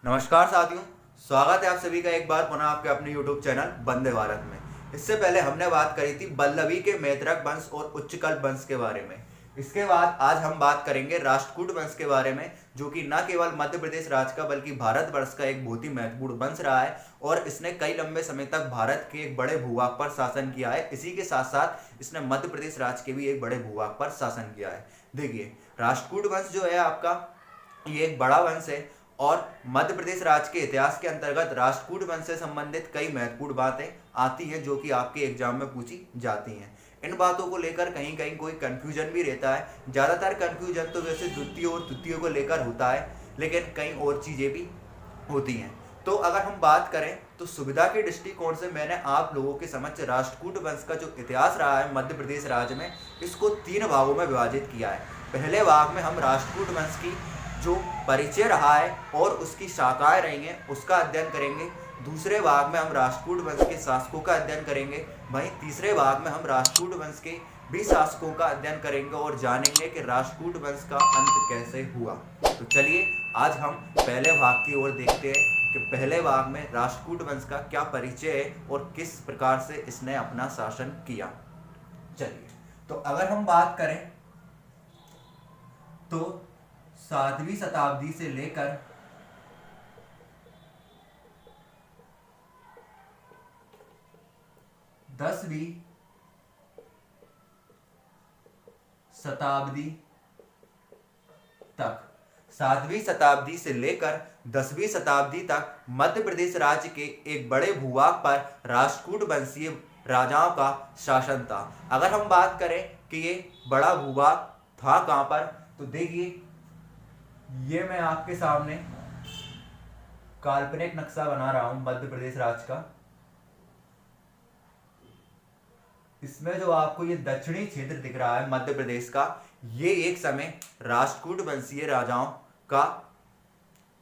नमस्कार साथियों, स्वागत है आप सभी का एक बार पुनः आपके अपने YouTube चैनल वंदे भारत में। इससे पहले हमने बात करी थी बल्लभी के मैत्रक वंश और उच्चकल वंश के बारे में। इसके बाद आज हम बात करेंगे राष्ट्रकूट वंश के बारे में, जो कि न केवल मध्य प्रदेश राज्य का बल्कि भारतवर्ष का एक बहुत ही महत्वपूर्ण वंश रहा है और इसने कई लंबे समय तक भारत के एक बड़े भूभाग पर शासन किया है। इसी के साथ साथ इसने मध्य प्रदेश राज्य के भी एक बड़े भूभाग पर शासन किया है। देखिए, राष्ट्रकूट वंश जो है आपका, ये एक बड़ा वंश है और मध्य प्रदेश राज्य के इतिहास के अंतर्गत राष्ट्रकूट वंश से संबंधित कई महत्वपूर्ण बातें आती हैं जो कि आपके एग्जाम में पूछी जाती हैं। इन बातों को लेकर कहीं कहीं कोई कंफ्यूजन भी रहता है। ज़्यादातर कंफ्यूजन तो वैसे द्वितीय और तृतीय को लेकर होता है, लेकिन कई और चीज़ें भी होती हैं। तो अगर हम बात करें तो सुविधा के दृष्टिकोण से मैंने आप लोगों के समक्ष राष्ट्रकूट वंश का जो इतिहास रहा है मध्य प्रदेश राज्य में, इसको 3 भागों में विभाजित किया है। पहले भाग में हम राष्ट्रकूट वंश की जो परिचय रहा है और उसकी शाखाएं रही हैं उसका अध्ययन करेंगे। दूसरे भाग में हम राष्ट्रकूट वंश के शासकों का अध्ययन करेंगे। वहीं तीसरे भाग में हम राष्ट्रकूट वंश के भी शासकों का अध्ययन करेंगे और जानेंगे कि राष्ट्रकूट वंश का अंत कैसे हुआ। तो चलिए आज हम पहले भाग की ओर देखते हैं कि पहले भाग में राष्ट्रकूट वंश का क्या परिचय है और किस प्रकार से इसने अपना शासन किया। चलिए, तो अगर हम बात करें तो 7वीं शताब्दी से लेकर 10वीं शताब्दी तक 7वीं शताब्दी से लेकर 10वीं शताब्दी तक मध्य प्रदेश राज्य के एक बड़े भूभाग पर राष्ट्रकूट वंशीय राजाओं का शासन था। अगर हम बात करें कि ये बड़ा भूभाग था कहां पर, तो देखिए ये मैं आपके सामने काल्पनिक नक्शा बना रहा हूं मध्य प्रदेश राज्य का। इसमें जो आपको ये दक्षिणी क्षेत्र दिख रहा है मध्य प्रदेश का, ये एक समय राष्ट्रकूट वंशीय राजाओं का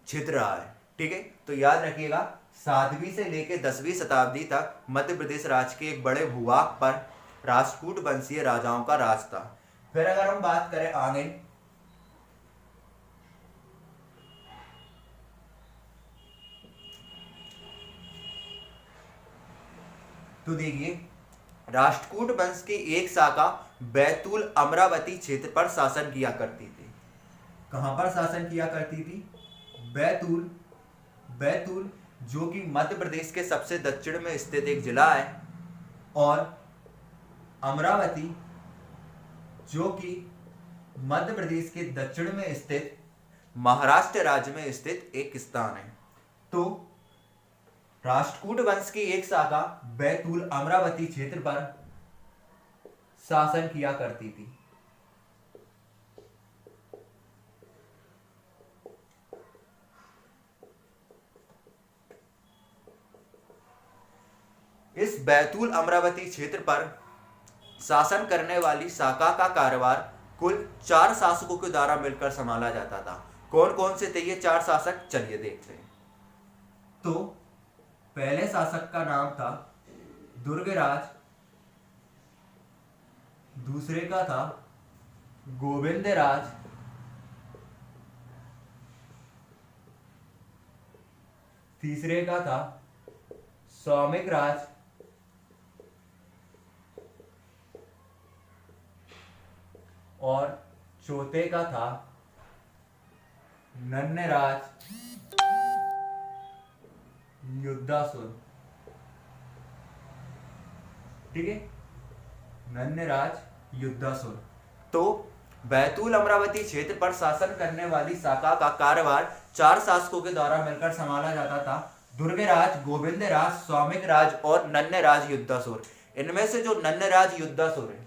क्षेत्र रहा है। ठीक है, तो याद रखिएगा 7वीं से लेकर 10वीं शताब्दी तक मध्य प्रदेश राज्य के एक बड़े भूभाग पर राष्ट्रकूट वंशीय राजाओं का राज था। फिर अगर हम बात करें आगे, तो देखिए राष्ट्रकूट वंश की एक शाखा बैतूल अमरावती क्षेत्र पर शासन किया करती थी। कहां पर शासन किया करती थी? बैतूल। बैतूल जो कि मध्य प्रदेश के सबसे दक्षिण में स्थित एक जिला है, और अमरावती जो कि मध्य प्रदेश के दक्षिण में स्थित महाराष्ट्र राज्य में स्थित एक स्थान है। तो राष्ट्रकूट वंश की एक शाखा बैतूल अमरावती क्षेत्र पर शासन किया करती थी। इस बैतूल अमरावती क्षेत्र पर शासन करने वाली शाखा का कार्यभार कुल 4 शासकों के द्वारा मिलकर संभाला जाता था। कौन कौन से थे ये 4 शासक, चलिए देखते हैं। तो पहले शासक का नाम था दुर्गराज, दूसरे का था गोविंदराज, तीसरे का था सौमिक राज, और चौथे का था नन्नराज युद्धासुर। ठीक है, नन्नराज युद्धासुर। तो बैतूल अमरावती क्षेत्र पर शासन करने वाली शाखा का कार्यभार 4 शासकों के द्वारा मिलकर संभाला जाता था। दुर्गराज, गोविंदराज, सौमिक राज और नन्नराज युद्धासुर। इनमें से जो नन्नराज युद्धासुर है,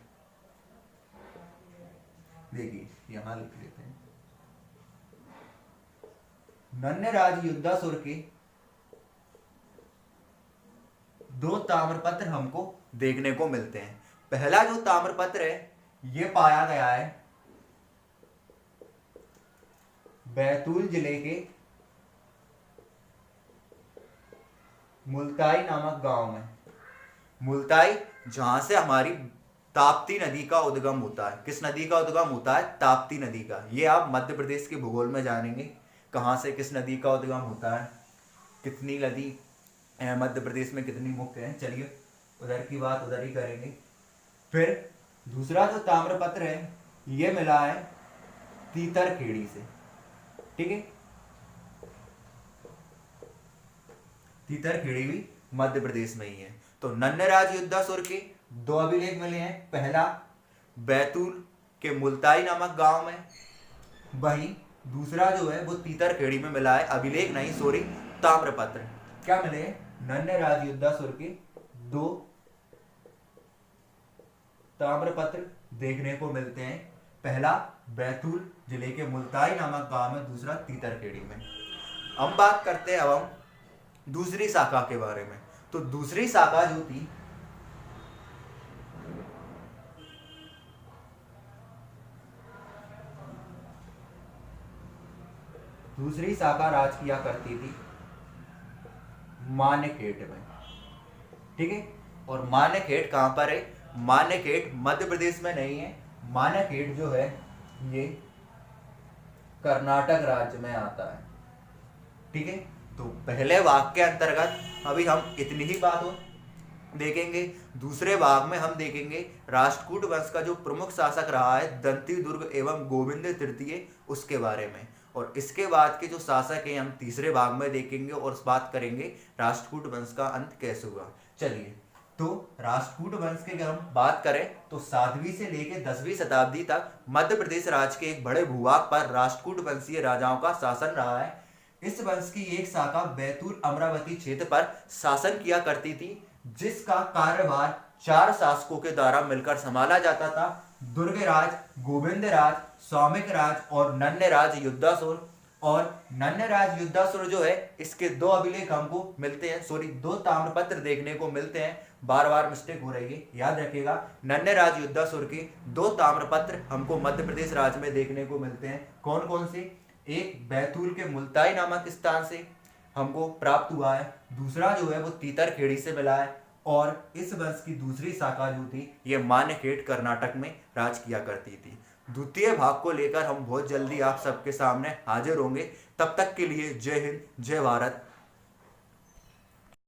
देखिए यहां लिख लेते हैं, नन्नराज युद्धासुर के 2 ताम्रपत्र हमको देखने को मिलते हैं। पहला जो ताम्रपत्र है ये पाया गया है बैतूल जिले के मुल्ताई नामक गांव में। मुल्ताई जहां से हमारी ताप्ती नदी का उद्गम होता है। किस नदी का उद्गम होता है? ताप्ती नदी का। ये आप मध्य प्रदेश के भूगोल में जानेंगे। कहाँ से किस नदी का उद्गम होता है, कितनी नदी मध्य प्रदेश में कितनी मुख्य है, चलिए उधर की बात उधर ही करेंगे। फिर दूसरा जो ताम्रपत्र है ये मिला है तीतरखेड़ी से, ठीक है। तीतरखेड़ी भी मध्य प्रदेश में ही है। तो नन्नराज युद्धासुर के दो अभिलेख मिले हैं, पहला बैतूल के मुल्ताई नामक गांव में, वहीं दूसरा जो है वो तीतरखेड़ी में मिला है, अभिलेख नहीं सॉरी ताम्रपत्र। क्या मिले? नन्नराज युद्धासुर के दो ताम्रपत्र देखने को मिलते हैं, पहला बैतूल जिले के मुल्ताई नामक गांव में, दूसरा तीतरखेड़ी में। हम बात करते हैं अब हम दूसरी शाखा के बारे में। तो दूसरी शाखा जो थी दूसरी शाखा राज किया करती थी मान्यखेट में, ठीक है। और मान्यखेट कहां पर है? मान्यखेट मध्य प्रदेश में नहीं है, मान्यखेट जो है ये कर्नाटक राज्य में आता है, ठीक है। तो पहले भाग के अंतर्गत अभी हम इतनी ही बात हो देखेंगे। दूसरे भाग में हम देखेंगे राष्ट्रकूट वंश का जो प्रमुख शासक रहा है दंती दुर्ग एवं गोविंद तृतीय, उसके बारे में। और इसके बाद के जो शासक हैं हम तीसरे भाग में देखेंगे और बात करेंगे राष्ट्रकूट वंश का अंत कैसे हुआ। चलिए, तो राष्ट्रकूट वंश की अगर हम बात करें तो 7वीं से लेकर 10वीं शताब्दी तक मध्य प्रदेश राज्य के एक बड़े भूभाग पर राष्ट्रकूट वंशीय राजाओं का शासन रहा है। इस वंश की एक शाखा बैतूल अमरावती क्षेत्र पर शासन किया करती थी, जिसका कार्यभार 4 शासकों के द्वारा मिलकर संभाला जाता था। दुर्गराज, गोविंदराज, सौमिकराज और नन्नराज युद्धासुर। और नन्नराज युद्धासुर जो है इसके दो अभिलेख हमको मिलते हैं, सॉरी 2 ताम्रपत्र देखने को मिलते हैं, बार बार मिस्टेक हो रही है, याद रखिएगा। नन्नराज युद्धासुर के 2 ताम्रपत्र हमको मध्य प्रदेश राज्य में देखने को मिलते हैं। कौन कौन से? एक बैतूल के मुल्ताई नामक स्थान से हमको प्राप्त हुआ है, दूसरा जो है वो तीतरखेड़ी से मिला है, और इस वंश की दूसरी शाखा जो थी ये मान्यखेट कर्नाटक में राज किया करती थी। द्वितीय भाग को लेकर हम बहुत जल्दी आप सबके सामने हाजिर होंगे। तब तक के लिए जय हिंद, जय भारत,